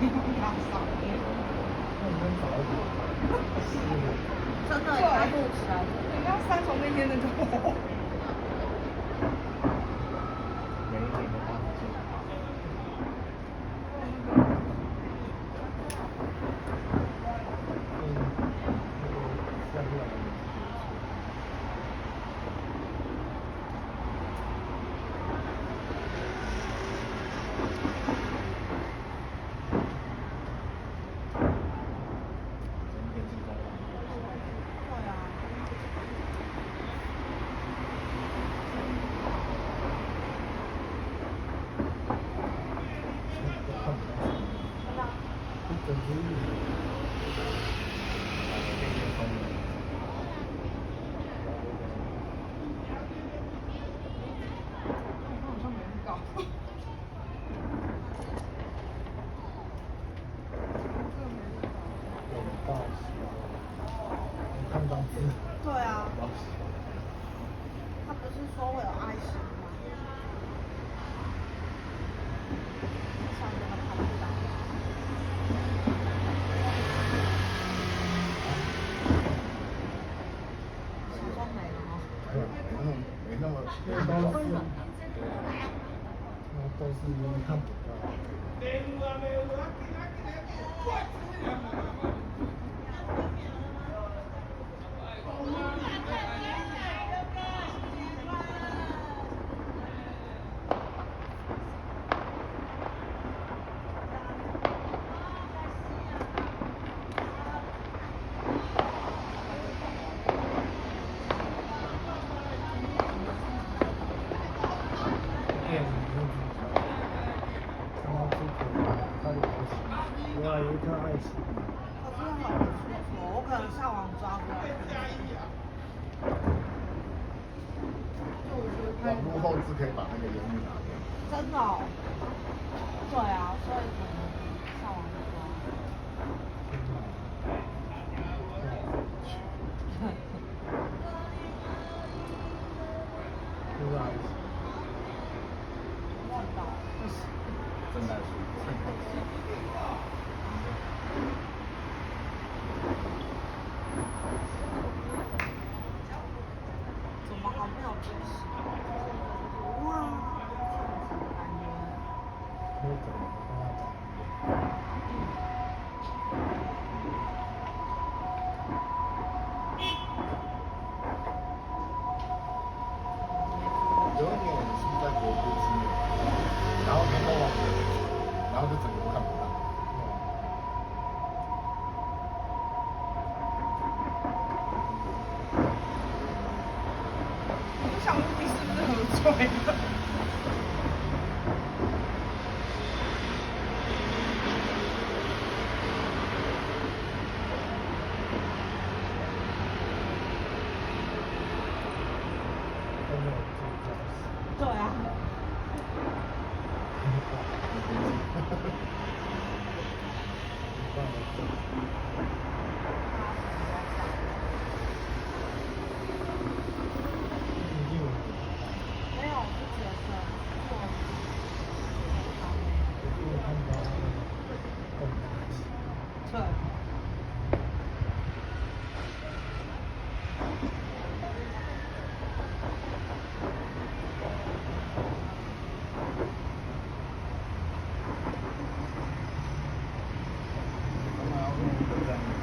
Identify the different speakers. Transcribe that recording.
Speaker 1: 真的，他不吃啊！
Speaker 2: 你看三重那天那个，
Speaker 3: 每一天都大合作。
Speaker 2: 对啊，他不是说会有爱心吗？上面都看不到。时钟没了吗？
Speaker 3: 没那么
Speaker 4: 都是看不到。有一颗爱心。
Speaker 2: 我真的好不舒服，我可能上网抓不来。
Speaker 3: 网络后置可以把那个烟雾拿掉。
Speaker 2: 真的哦？对啊，所以可能上网抓。
Speaker 4: 有爱心。
Speaker 2: 知道。
Speaker 3: 正在说。
Speaker 2: 怎么还没有开始？哇！
Speaker 4: 没有怎么跟他讲。
Speaker 3: 有一年我们是在国父纪念馆，然后天都往北，然后就整个都看不到。
Speaker 2: 我想问你是不是喝醉了？对啊。没有，我就觉得对。
Speaker 3: 然后